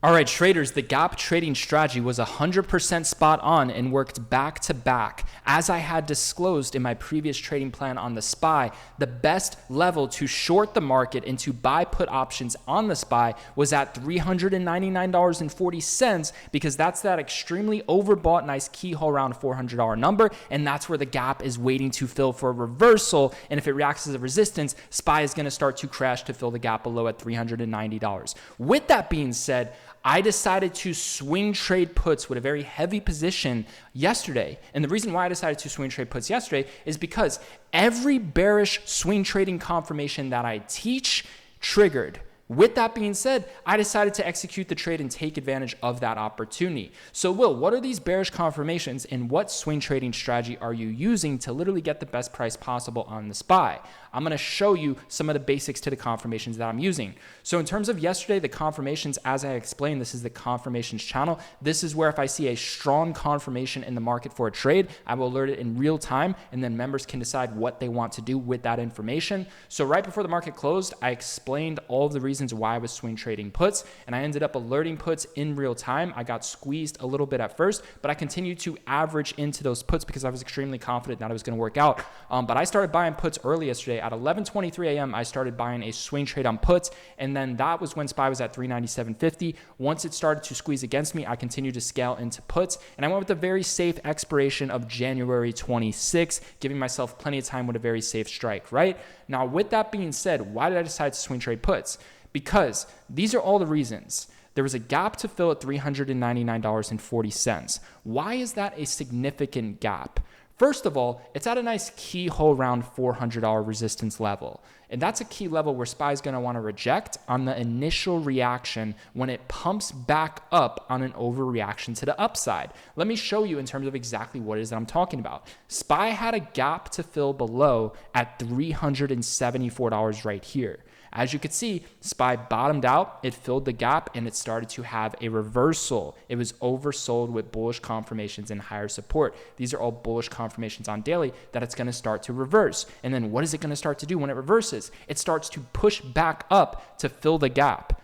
All right, traders, the gap trading strategy was 100% spot on and worked back to back. As I had disclosed in my previous trading plan on the SPY, the best level to short the market and to buy put options on the SPY was at $399.40 because that's that extremely overbought nice keyhole around $400 number, and that's where the gap is waiting to fill for a reversal. And if it reacts as a resistance, SPY is going to start to crash to fill the gap below at $390. With that being said, I decided to swing trade puts with a very heavy position yesterday. And the reason why I decided to swing trade puts yesterday is because every bearish swing trading confirmation that I teach triggered. With that being said, I decided to execute the trade and take advantage of that opportunity. So Will, what are these bearish confirmations and what swing trading strategy are you using to literally get the best price possible on the SPY? I'm going to show you some of the basics to the confirmations that I'm using. So in terms of yesterday, the confirmations, as I explained, this is the confirmations channel. This is where if I see a strong confirmation in the market for a trade, I will alert it in real time, and then members can decide what they want to do with that information. So right before the market closed, I explained all of the reasons why I was swing trading puts, and I ended up alerting puts in real time. I got squeezed a little bit at first, but I continued to average into those puts because I was extremely confident that it was going to work out. But I started buying puts early yesterday. At 11:23 a.m., I started buying a swing trade on puts, and then that was when SPY was at 397.50. Once it started to squeeze against me, I continued to scale into puts, and I went with a very safe expiration of January 26, giving myself plenty of time with a very safe strike, right? Now, with that being said, why did I decide to swing trade puts? Because these are all the reasons. There was a gap to fill at $399.40. Why is that a significant gap? First of all, it's at a nice keyhole around $400 resistance level. And that's a key level where SPY is going to want to reject on the initial reaction when it pumps back up on an overreaction to the upside. Let me show you in terms of exactly what it is that I'm talking about. SPY had a gap to fill below at $374 right here. As you can see, SPY bottomed out, it filled the gap, and it started to have a reversal. It was oversold with bullish confirmations and higher support. These are all bullish confirmations on daily that it's going to start to reverse. And then what is it going to start to do when it reverses? It starts to push back up to fill the gap,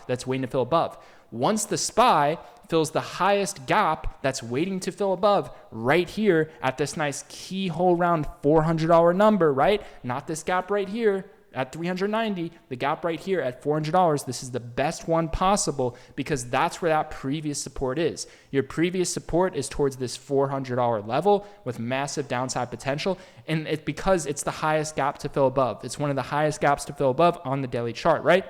that's waiting to fill above. Once the SPY fills the highest gap that's waiting to fill above right here at this nice keyhole round $400 number, right? Not this gap right here at 390, the gap right here at $400, this is the best one possible because that's where that previous support is. Your previous support is towards this $400 level with massive downside potential, and it's because it's the highest gap to fill above. It's one of the highest gaps to fill above on the daily chart, right?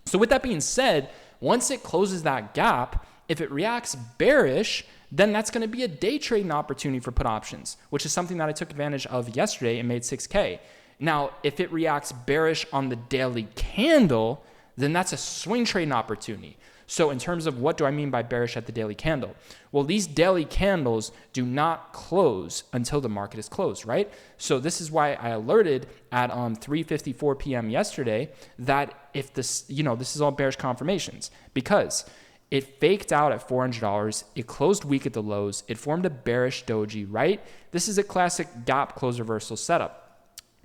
So with that being said, once it closes that gap, if it reacts bearish, then that's going to be a day trading opportunity for put options, which is something that I took advantage of yesterday and made 6K. Now, if it reacts bearish on the daily candle, then that's a swing trading opportunity. So in terms of what do I mean by bearish at the daily candle? Well, these daily candles do not close until the market is closed, right? So this is why I alerted at 3:54 p.m. yesterday that if this, this is all bearish confirmations because it faked out at $400. It closed weak at the lows. It formed a bearish doji, right? This is a classic gap close reversal setup.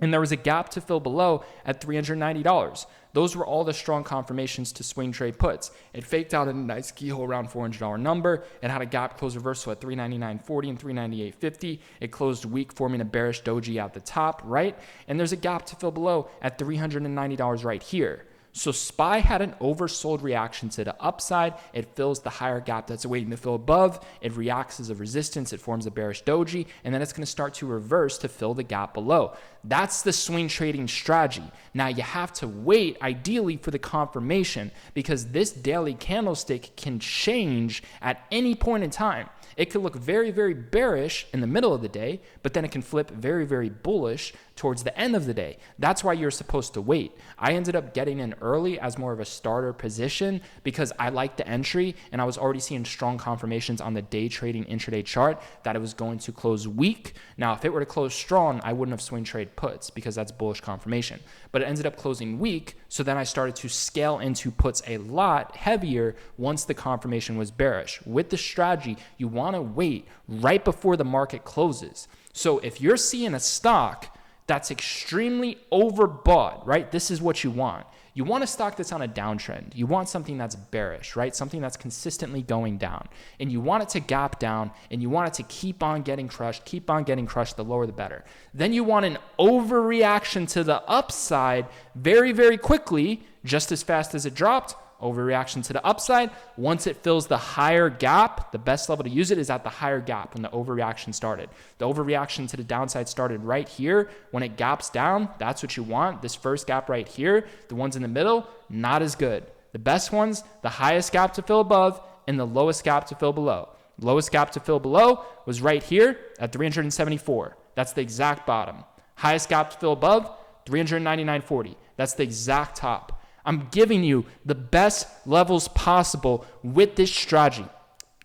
And there was a gap to fill below at $390. Those were all the strong confirmations to swing trade puts. It faked out a nice keyhole around $400 number. It had a gap close reversal at $399.40 and $398.50. It closed weak, forming a bearish doji at the top, right? And there's a gap to fill below at $390 right here. So SPY had an oversold reaction to the upside. It fills the higher gap that's waiting to fill above. It reacts as a resistance. It forms a bearish doji, and then it's going to start to reverse to fill the gap below. That's the swing trading strategy. Now you have to wait ideally for the confirmation because this daily candlestick can change at any point in time. It could look very, very bearish in the middle of the day, but then it can flip very, very bullish towards the end of the day. That's why you're supposed to wait. I ended up getting in early as more of a starter position because I liked the entry and I was already seeing strong confirmations on the day trading intraday chart that it was going to close weak. Now, if it were to close strong, I wouldn't have swing trade puts because that's bullish confirmation. But it ended up closing weak, so then I started to scale into puts a lot heavier once the confirmation was bearish. With the strategy, you want to wait right before the market closes. So if you're seeing a stock that's extremely overbought, right? This is what you want. You want a stock that's on a downtrend. You want something that's bearish, right? Something that's consistently going down. And you want it to gap down, and you want it to keep on getting crushed, the lower the better. Then you want an overreaction to the upside very, very quickly, just as fast as it dropped. Overreaction to the upside. Once it fills the higher gap, the best level to use it is at the higher gap when the overreaction started. The overreaction to the downside started right here. When it gaps down, that's what you want. This first gap right here, the ones in the middle, not as good. The best ones, the highest gap to fill above and the lowest gap to fill below. Lowest gap to fill below was right here at 374. That's the exact bottom. Highest gap to fill above, 399.40. That's the exact top. I'm giving you the best levels possible with this strategy.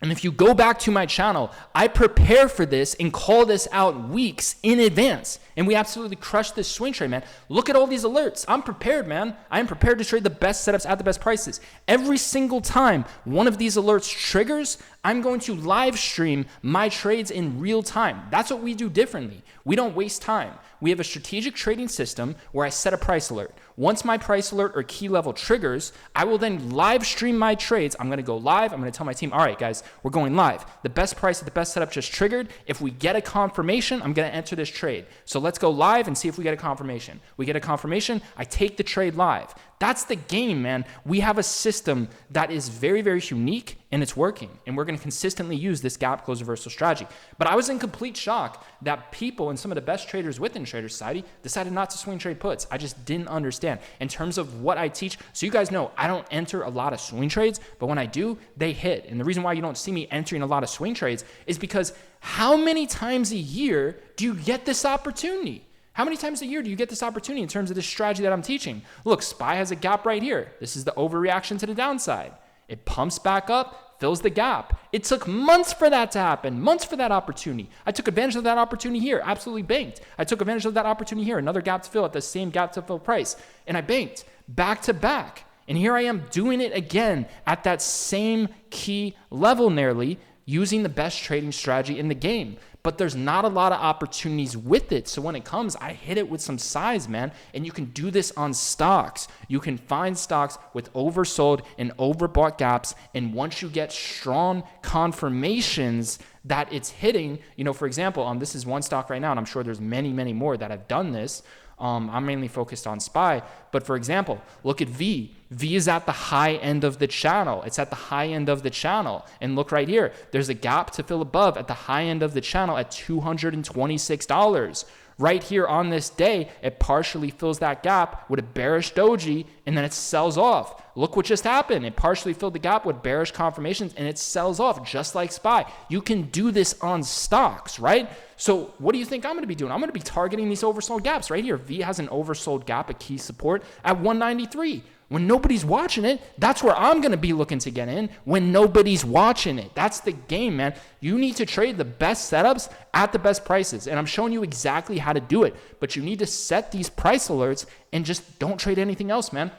And if you go back to my channel, I prepare for this and call this out weeks in advance. And we absolutely crushed this swing trade, man. Look at all these alerts. I'm prepared, man. I am prepared to trade the best setups at the best prices. Every single time one of these alerts triggers, I'm going to live stream my trades in real time. That's what we do differently. We don't waste time. We have a strategic trading system where I set a price alert. Once my price alert or key level triggers, I will then live stream my trades. I'm going to go live. I'm going to tell my team, all right, guys, we're going live. The best price at the best setup just triggered. If we get a confirmation, I'm going to enter this trade. So let's go live and see if we get a confirmation. We get a confirmation, I take the trade live. That's the game, man. We have a system that is very, very unique and it's working. And we're going to consistently use this gap close reversal strategy. But I was in complete shock that people and some of the best traders within Trader Society decided not to swing trade puts. I just didn't understand in terms of what I teach. So you guys know I don't enter a lot of swing trades, but when I do, they hit. And the reason why you don't see me entering a lot of swing trades is because how many times a year do you get this opportunity? How many times a year do you get this opportunity in terms of this strategy that I'm teaching? Look, SPY has a gap right here. This is the overreaction to the downside. It pumps back up, fills the gap. It took months for that to happen, months for that opportunity. I took advantage of that opportunity here, absolutely banked. I took advantage of that opportunity here, another gap to fill at the same gap to fill price, and I banked back to back. And here I am doing it again at that same key level nearly, using the best trading strategy in the game. But there's not a lot of opportunities with it. So when it comes, I hit it with some size, man. And you can do this on stocks. You can find stocks with oversold and overbought gaps. And once you get strong confirmations that it's hitting, for example, this is one stock right now, and I'm sure there's many, many more that have done this. I'm mainly focused on SPY, but for example, look at V. V is at the high end of the channel. It's at the high end of the channel. And look right here. There's a gap to fill above at the high end of the channel at $226. Right here on this day, it partially fills that gap with a bearish doji, and then it sells off. Look what just happened. It partially filled the gap with bearish confirmations, and it sells off just like SPY. You can do this on stocks, right? So what do you think I'm going to be doing? I'm going to be targeting these oversold gaps right here. V has an oversold gap, a key support at 193. When nobody's watching it, that's where I'm going to be looking to get in when nobody's watching it. That's the game, man. You need to trade the best setups at the best prices. And I'm showing you exactly how to do it. But you need to set these price alerts and just don't trade anything else, man.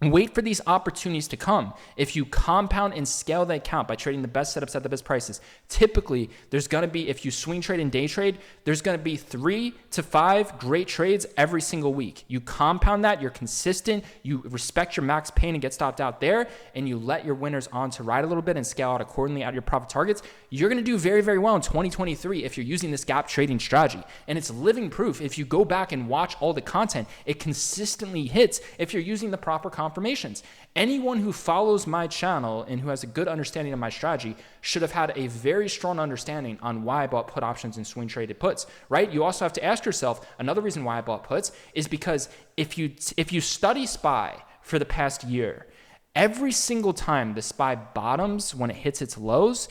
Wait for these opportunities to come. If you compound and scale the account by trading the best setups at the best prices, typically there's going to be, if you swing trade and day trade, there's going to be 3 to 5 great trades every single week. You compound that, you're consistent, you respect your max pain and get stopped out there, and you let your winners on to ride a little bit and scale out accordingly at your profit targets, you're going to do very, very well in 2023 if you're using this gap trading strategy. And it's living proof. If you go back and watch all the content, it consistently hits if you're using the proper confirmations. Anyone who follows my channel and who has a good understanding of my strategy should have had a very strong understanding on why I bought put options and swing traded puts, right? You also have to ask yourself, another reason why I bought puts is because if you study SPY for the past year, every single time the SPY bottoms when it hits its lows,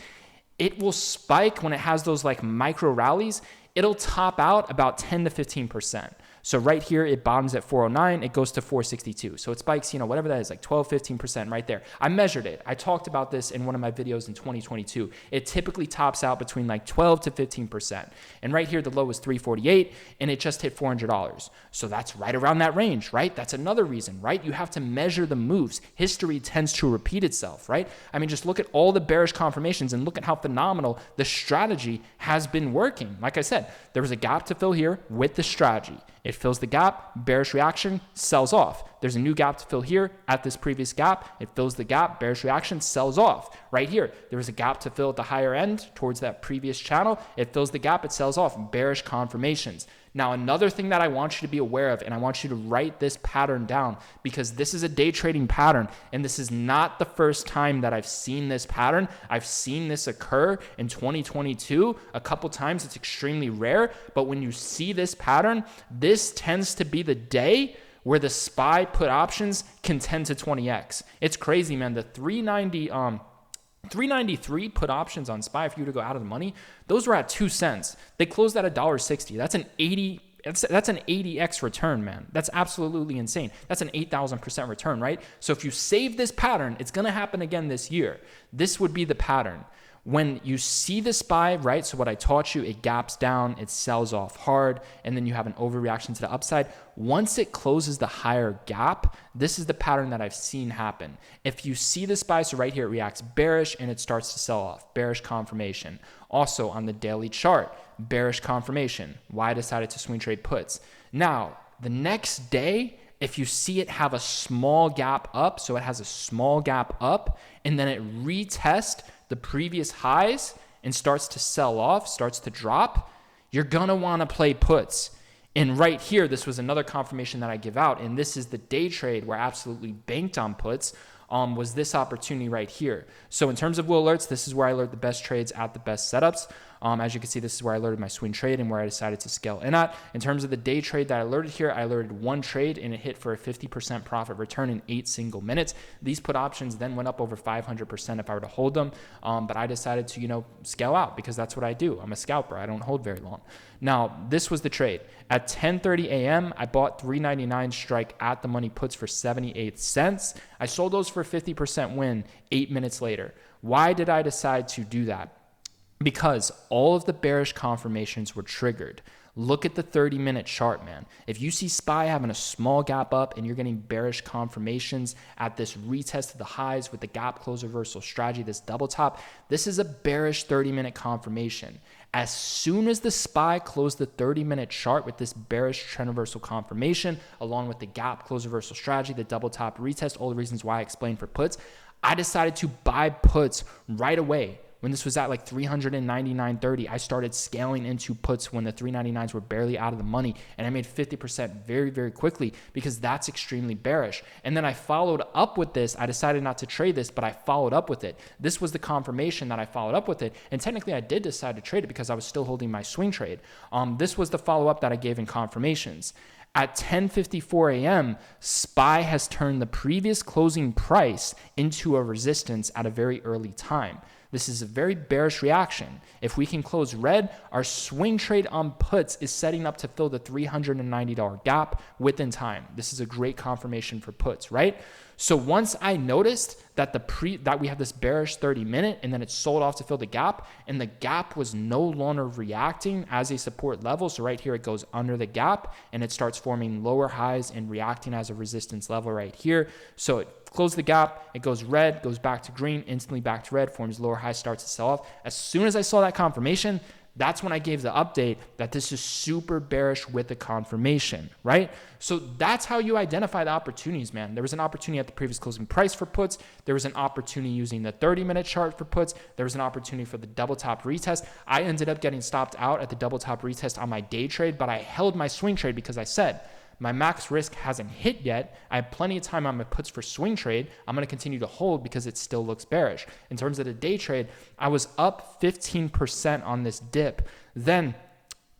it will spike when it has those like micro rallies. It'll top out about 10 to 15%. So right here, it bottoms at 409, it goes to 462. So it spikes, whatever that is, like 12, 15% right there. I measured it. I talked about this in one of my videos in 2022. It typically tops out between like 12 to 15%. And right here, the low is 348, and it just hit $400. So that's right around that range, right? That's another reason, right? You have to measure the moves. History tends to repeat itself, right? I mean, just look at all the bearish confirmations and look at how phenomenal the strategy has been working. Like I said, there was a gap to fill here with the strategy. It fills the gap, bearish reaction, sells off. There's a new gap to fill here at this previous gap. It fills the gap, bearish reaction, sells off. Right here, there was a gap to fill at the higher end towards that previous channel. It fills the gap, it sells off, bearish confirmations. Now, another thing that I want you to be aware of, and I want you to write this pattern down, because this is a day trading pattern, and this is not the first time that I've seen this pattern. I've seen this occur in 2022 a couple times. It's extremely rare, but when you see this pattern, this tends to be the day where the SPY put options can 10 to 20x. It's crazy, man. The 393 put options on SPY, if you were to go out of the money, those were at 2 cents. They closed at $1.60. That's an 80x return, man. That's absolutely insane. That's an 8,000% return, right? So if you save this pattern, it's going to happen again this year. This would be the pattern. When you see the SPY, right? So what I taught you, it gaps down, it sells off hard, and then you have an overreaction to the upside. Once it closes the higher gap, this is the pattern that I've seen happen. If you see the SPY, so right here, it reacts bearish and it starts to sell off, bearish confirmation. Also on the daily chart, bearish confirmation. Why I decided to swing trade puts. Now, the next day, if you see it have a small gap up, so it has a small gap up, and then it retests the previous highs and starts to sell off, starts to drop, you're gonna wanna play puts. And right here, this was another confirmation that I give out, and this is the day trade where I absolutely banked on puts, was this opportunity right here. So in terms of Will Alerts, this is where I learned the best trades at the best setups. As you can see, this is where I alerted my swing trade and where I decided to scale in at. In terms of the day trade that I alerted here, I alerted one trade and it hit for a 50% profit return in 8 single minutes. These put options then went up over 500% if I were to hold them. But I decided to, scale out because that's what I do. I'm a scalper. I don't hold very long. Now, this was the trade. At 10:30 a.m., I bought 399 strike at the money puts for 78 cents. I sold those for a 50% win 8 minutes later. Why did I decide to do that? Because all of the bearish confirmations were triggered. Look at the 30-minute chart, man. If you see SPY having a small gap up and you're getting bearish confirmations at this retest of the highs with the gap close reversal strategy, this double top, this is a bearish 30-minute confirmation. As soon as the SPY closed the 30-minute chart with this bearish trend reversal confirmation, along with the gap close reversal strategy, the double top retest, all the reasons why I explained for puts, I decided to buy puts right away. When this was at like 399.30, I started scaling into puts when the 399s were barely out of the money, and I made 50% very, very quickly because that's extremely bearish. And then I followed up with this. I decided not to trade this, but I followed up with it. This was the confirmation that I followed up with it, and technically I did decide to trade it because I was still holding my swing trade. This was the follow-up that I gave in confirmations. At 10:54 a.m., SPY has turned the previous closing price into a resistance at a very early time. This is a very bearish reaction. If we can close red, our swing trade on puts is setting up to fill the $390 gap within time. This is a great confirmation for puts, right? So once I noticed that that we have this bearish 30-minute and then it sold off to fill the gap, and the gap was no longer reacting as a support level. So right here, it goes under the gap and it starts forming lower highs and reacting as a resistance level right here. So it closed the gap, it goes red, goes back to green, instantly back to red, forms lower highs, starts to sell off. As soon as I saw that confirmation, that's when I gave the update that this is super bearish with a confirmation, right? So that's how you identify the opportunities, man. There was an opportunity at the previous closing price for puts. There was an opportunity using the 30-minute chart for puts. There was an opportunity for the double top retest. I ended up getting stopped out at the double top retest on my day trade, but I held my swing trade because I said, my max risk hasn't hit yet. I have plenty of time on my puts for swing trade. I'm going to continue to hold because it still looks bearish. In terms of the day trade, I was up 15% on this dip. Then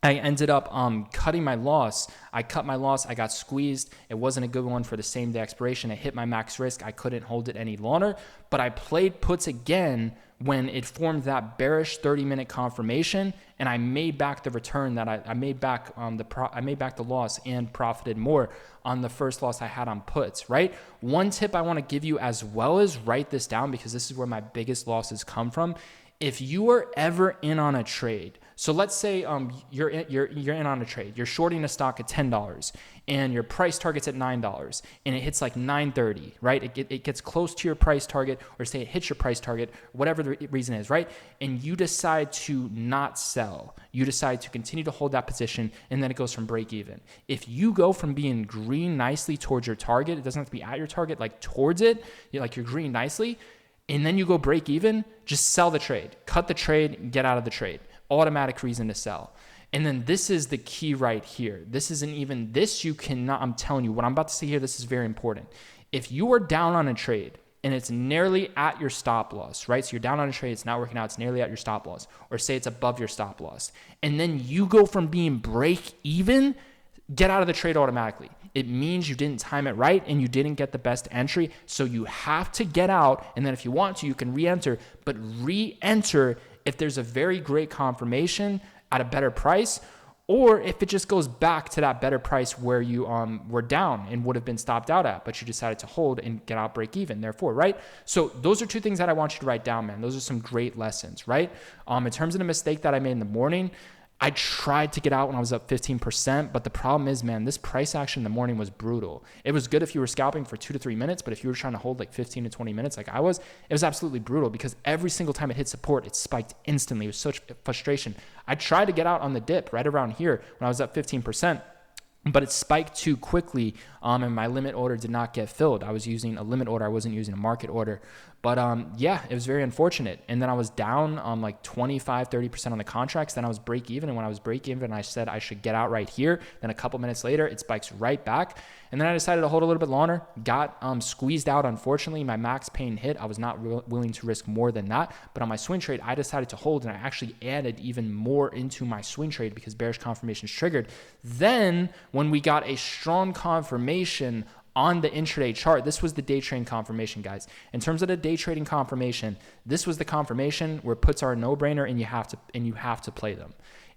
I ended up cutting my loss. I cut my loss. I got squeezed. It wasn't a good one for the same day expiration. I hit my max risk. I couldn't hold it any longer, but I played puts again when it formed that bearish 30-minute confirmation, and I made back the return that I made back I made back the loss and profited more on the first loss I had on puts, right? One tip I want to give you, as well as write this down because this is where my biggest losses come from. If you are ever in on a trade So let's say you're in on a trade. You're shorting a stock at $10 and your price target's at $9 and it hits like $9.30, right? It gets close to your price target, or say it hits your price target, whatever the reason is, right? And you decide to not sell. You decide to continue to hold that position, and then it goes from break even. If you go from being green nicely towards your target, it doesn't have to be at your target, like towards it, like you're green nicely, and then you go break even, just sell the trade, cut the trade, get out of the trade. Automatic reason to sell. And then this is the key right here. This isn't even this. You cannot, I'm telling you what I'm about to say here. This is very important. If you are down on a trade and it's nearly at your stop loss, right? So you're down on a trade, it's not working out, it's nearly at your stop loss, or say it's above your stop loss. And then you go from being break even, get out of the trade automatically. It means you didn't time it right and you didn't get the best entry. So you have to get out. And then if you want to, you can re-enter, but re-enter if there's a very great confirmation at a better price, or if it just goes back to that better price where you were down and would have been stopped out at, but you decided to hold and get out break even, therefore, right? So those are two things that I want you to write down, man. Those are some great lessons, right? In terms of the mistake that I made in the morning, I tried to get out when I was up 15%, but the problem is, man, this price action in the morning was brutal. It was good if you were scalping for 2 to 3 minutes, but if you were trying to hold like 15 to 20 minutes like I was, it was absolutely brutal because every single time it hit support, it spiked instantly. It was such frustration. I tried to get out on the dip right around here when I was up 15%. But it spiked too quickly, and my limit order did not get filled. I was using a limit order. I wasn't using a market order. But yeah, it was very unfortunate. And then I was down like 25, 30% on the contracts. Then I was break even. And when I was break even, I said I should get out right here. Then a couple minutes later, it spikes right back. And then I decided to hold a little bit longer, got squeezed out. Unfortunately, my max pain hit. I was not willing to risk more than that. But on my swing trade, I decided to hold, and I actually added even more into my swing trade because bearish confirmations triggered. Then when we got a strong confirmation on the intraday chart, this was the day trading confirmation, guys. In terms of the day trading confirmation, this was the confirmation where puts are a no-brainer and you have to play them.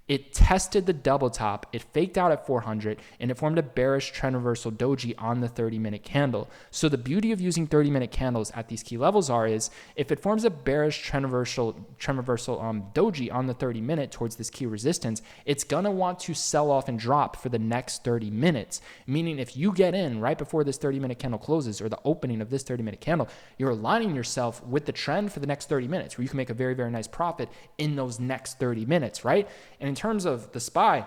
It tested the double top, it faked out at 400, and it formed a bearish trend reversal doji on the 30-minute candle. So the beauty of using 30-minute candles at these key levels is if it forms a bearish trend reversal doji on the 30-minute towards this key resistance, it's gonna want to sell off and drop for the next 30 minutes. Meaning if you get in right before this 30-minute candle closes, or the opening of this 30-minute candle, you're aligning yourself with the trend for the next 30 minutes, where you can make a very, very nice profit in those next 30 minutes, right? And in terms of the SPY,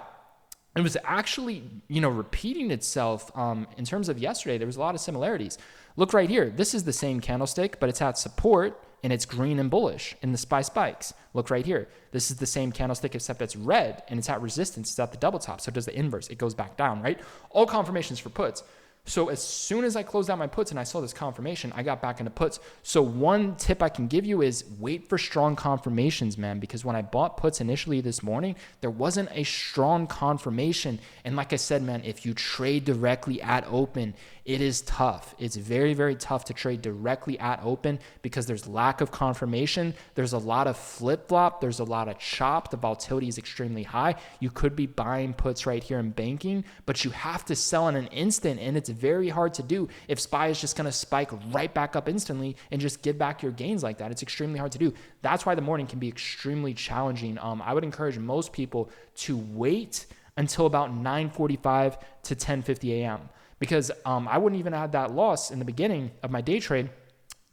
it was actually, repeating itself. In terms of yesterday, there was a lot of similarities. Look right here. This is the same candlestick, but it's at support and it's green and bullish in the SPY spikes. Look right here. This is the same candlestick except it's red and it's at resistance. It's at the double top. So it does the inverse. It goes back down, right? All confirmations for puts. So as soon as I closed out my puts and I saw this confirmation, I got back into puts. So one tip I can give you is wait for strong confirmations, man, because when I bought puts initially this morning, there wasn't a strong confirmation. And like I said, man, if you trade directly at open, it is tough. It's very, very tough to trade directly at open because there's lack of confirmation. There's a lot of flip-flop. There's a lot of chop. The volatility is extremely high. You could be buying puts right here in banking, but you have to sell in an instant, and it's very hard to do if SPY is just going to spike right back up instantly and just give back your gains like that. It's extremely hard to do. That's why the morning can be extremely challenging. I would encourage most people to wait until about 9:45 to 10:50 a.m. because I wouldn't even have that loss in the beginning of my day trade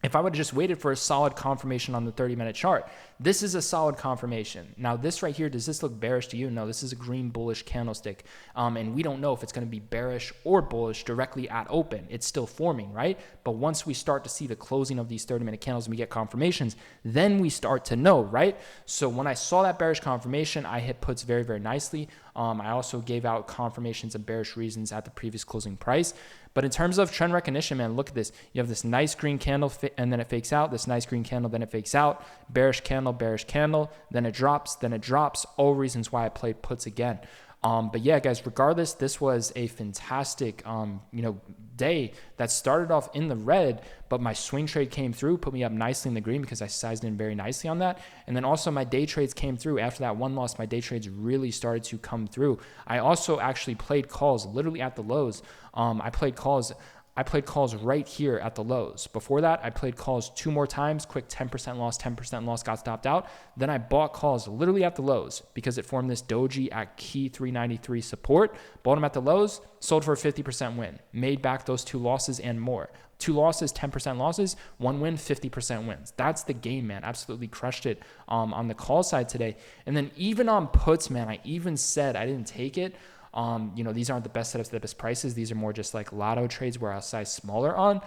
if I would have just waited for a solid confirmation on the 30-minute chart. This is a solid confirmation. Now, this right here, does this look bearish to you? No, this is a green bullish candlestick. And we don't know if it's going to be bearish or bullish directly at open. It's still forming, right? But once we start to see the closing of these 30-minute candles and we get confirmations, then we start to know, right? So when I saw that bearish confirmation, I hit puts very, very nicely. I also gave out confirmations of bearish reasons at the previous closing price. But in terms of trend recognition, man, look at this. You have this nice green candle and then it fakes out, this nice green candle, then it fakes out, bearish candle, then it drops, all reasons why I played puts again. But yeah, guys, regardless, this was a fantastic, day that started off in the red, but my swing trade came through, put me up nicely in the green because I sized in very nicely on that. And then also my day trades came through. After that one loss, my day trades really started to come through. I also actually played calls literally at the lows. I played calls I played calls right here at the lows. Before that, I played calls 2 more times, quick 10% loss, got stopped out. Then I bought calls literally at the lows because it formed this doji at key 393 support. Bought them at the lows, sold for a 50% win. Made back those 2 losses and more. 2 losses, 10% losses, 1 win, 50% wins. That's the game, man. Absolutely crushed it on the call side today. And then even on puts, man, I even said I didn't take it. These aren't the best setups, the best prices. These are more just like lotto trades where I'll size smaller on.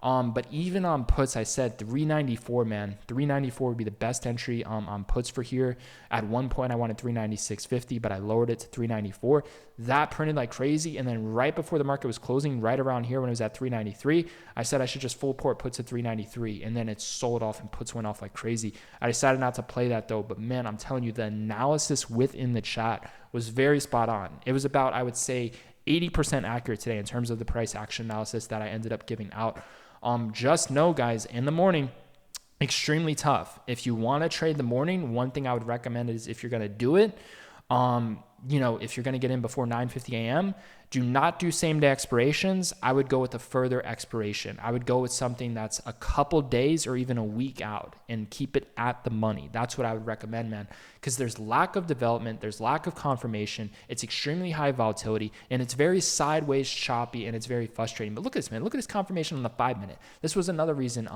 But even on puts, I said 394, man. 394 would be the best entry on puts for here. At one point, I wanted 396.50, but I lowered it to 394. That printed like crazy. And then right before the market was closing, right around here when it was at 393, I said I should just full port puts at 393. And then it sold off and puts went off like crazy. I decided not to play that though. But man, I'm telling you, the analysis within the chat was very spot on. It was about, I would say, 80% accurate today in terms of the price action analysis that I ended up giving out. Just know, guys, in the morning, extremely tough. If you want to trade the morning, one thing I would recommend is if you're going to do it, if you're going to get in before 9:50 a.m., do not do same day expirations. I would go with a further expiration. I would go with something that's a couple days or even a week out and keep it at the money. That's what I would recommend, man, because there's lack of development, there's lack of confirmation, it's extremely high volatility, and it's very sideways choppy, and it's very frustrating. But look at this, man. Look at this confirmation on the 5-minute. This was another reason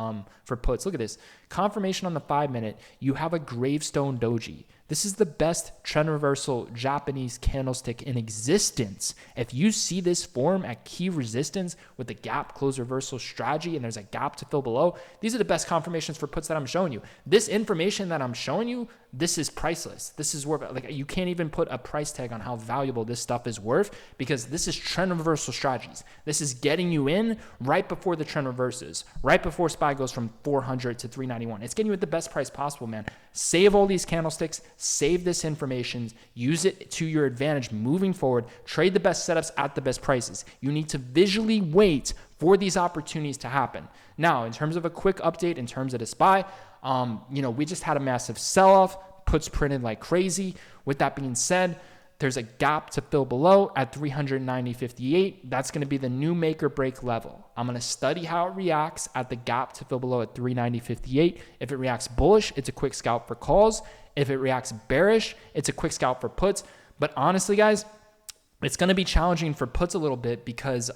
for puts. Look at this. Confirmation on the 5-minute. You have a gravestone doji. This is the best trend reversal Japanese candlestick in existence. If you see this form at key resistance with the gap close reversal strategy and there's a gap to fill below, these are the best confirmations for puts that I'm showing you. This information that I'm showing you, this is priceless. This is worth, like, you can't even put a price tag on how valuable this stuff is worth, because this is trend reversal strategies. This is getting you in right before the trend reverses, right before SPY goes from 400 to 391. It's getting you at the best price possible, man. Save all these candlesticks, save this information, use it to your advantage moving forward, trade the best setups at the best prices. You need to visually wait for these opportunities to happen. Now, in terms of a quick update, in terms of the SPY, we just had a massive sell-off, puts printed like crazy. With that being said, there's a gap to fill below at 390.58. That's going to be the new make or break level. I'm going to study how it reacts at the gap to fill below at 390.58. If it reacts bullish, it's a quick scalp for calls. If it reacts bearish, it's a quick scalp for puts. But honestly, guys, it's going to be challenging for puts a little bit because,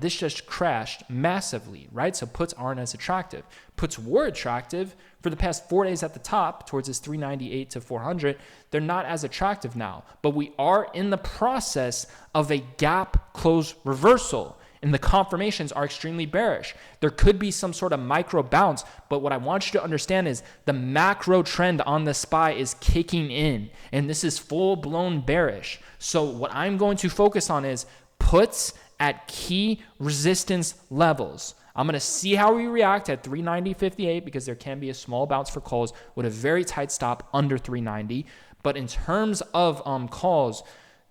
this just crashed massively, right? So puts aren't as attractive. Puts were attractive for the past 4 days at the top towards this 398 to 400. They're not as attractive now, but we are in the process of a gap close reversal. And the confirmations are extremely bearish. There could be some sort of micro bounce, but what I want you to understand is the macro trend on the SPY is kicking in, and this is full-blown bearish. So what I'm going to focus on is puts at key resistance levels. I'm going to see how we react at 390.58 because there can be a small bounce for calls with a very tight stop under 390. But in terms of calls,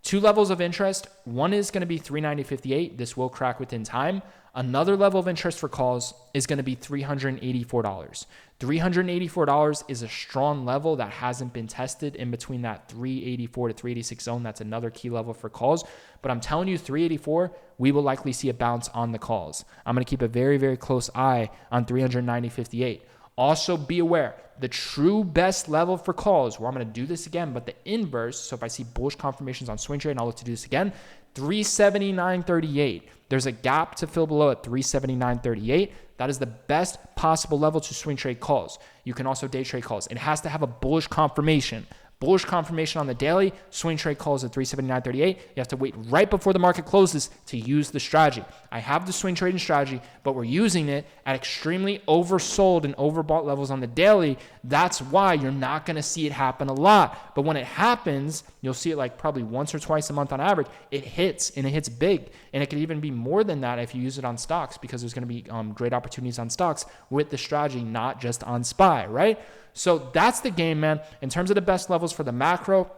2 levels of interest. One is going to be 390.58. This will crack within time. Another level of interest for calls is going to be $384. $384 is a strong level that hasn't been tested in between that 384 to 386 zone. That's another key level for calls. But I'm telling you, 384, we will likely see a bounce on the calls. I'm going to keep a very, very close eye on 390.58. Also be aware, the true best level for calls, where I'm going to do this again, but the inverse, so if I see bullish confirmations on swing trade, and I'll look to do this again, 379.38. There's a gap to fill below at 379.38. That is the best possible level to swing trade calls. You can also day trade calls. It has to have a bullish confirmation. Bullish confirmation on the daily, swing trade calls at 379.38. You have to wait right before the market closes to use the strategy. I have the swing trading strategy, but we're using it at extremely oversold and overbought levels on the daily. That's why you're not going to see it happen a lot. But when it happens, you'll see it like probably once or twice a month on average. It hits, and it hits big. And it could even be more than that if you use it on stocks, because there's going to be great opportunities on stocks with the strategy, not just on SPY, right? So that's the game, man. In terms of the best levels for the macro,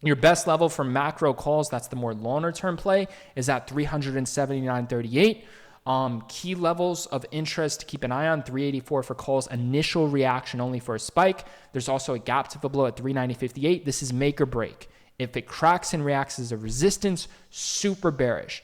your best level for macro calls, that's the more longer term play, is at 379.38. Key levels of interest to keep an eye on, 384 for calls, initial reaction only for a spike. There's also a gap to below at 390.58. This is make or break. If it cracks and reacts as a resistance, super bearish.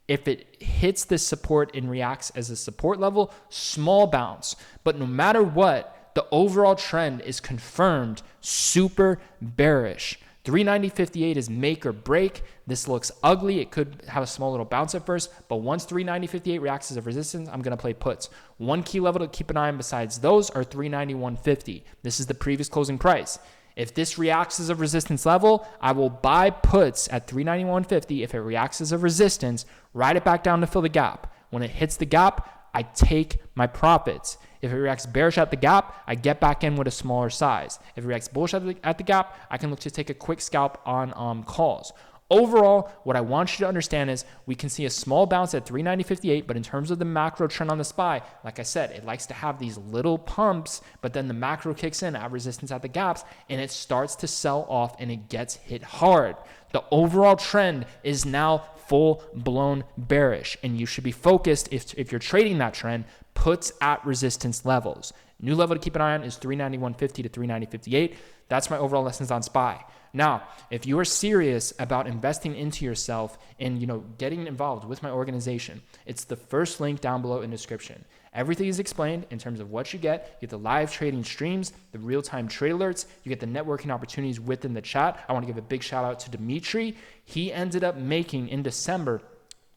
If it hits this support and reacts as a support level, small bounce. But no matter what, the overall trend is confirmed super bearish. 390.58 is make or break. This looks ugly. It could have a small little bounce at first, but once 390.58 reacts as a resistance, I'm going to play puts. One key level to keep an eye on besides those are 391.50. This is the previous closing price. If this reacts as a resistance level, I will buy puts at 391.50. If it reacts as a resistance, ride it back down to fill the gap. When it hits the gap, I take my profits. If it reacts bearish at the gap, I get back in with a smaller size. If it reacts bullish at the gap, I can look to take a quick scalp on calls. Overall, what I want you to understand is we can see a small bounce at 390.58, but in terms of the macro trend on the SPY, like I said, it likes to have these little pumps, but then the macro kicks in at resistance at the gaps, and it starts to sell off and it gets hit hard. The overall trend is now full-blown bearish, and you should be focused if you're trading that trend, puts at resistance levels. New level to keep an eye on is 391.50 to 390.58. That's my overall lessons on SPY. Now, if you are serious about investing into yourself and getting involved with my organization, it's the first link down below in the description. Everything is explained in terms of what you get. You get the live trading streams, the real-time trade alerts. You get the networking opportunities within the chat. I want to give a big shout out to Dimitri. He ended up making in December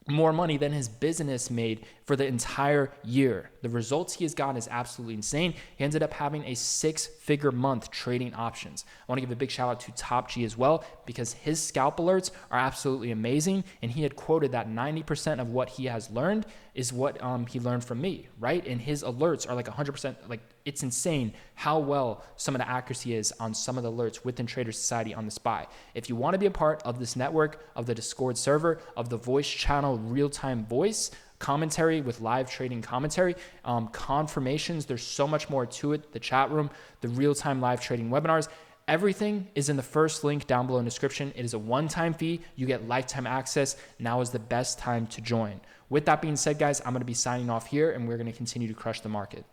more money than his business made for the entire year. The results he has gotten is absolutely insane. He ended up having a 6-figure month trading options. I want to give a big shout out to Top G as well, because his scalp alerts are absolutely amazing. And he had quoted that 90% of what he has learned is what he learned from me, right? And his alerts are like 100%, like it's insane how well some of the accuracy is on some of the alerts within Trader Society on the SPY. If you want to be a part of this network, of the Discord server, of the voice channel, real-time voice, commentary with live trading commentary, confirmations, there's so much more to it, the chat room, the real-time live trading webinars, everything is in the first link down below in the description. It is a one-time fee. You get lifetime access. Now is the best time to join. With that being said, guys, I'm going to be signing off here, and we're going to continue to crush the market.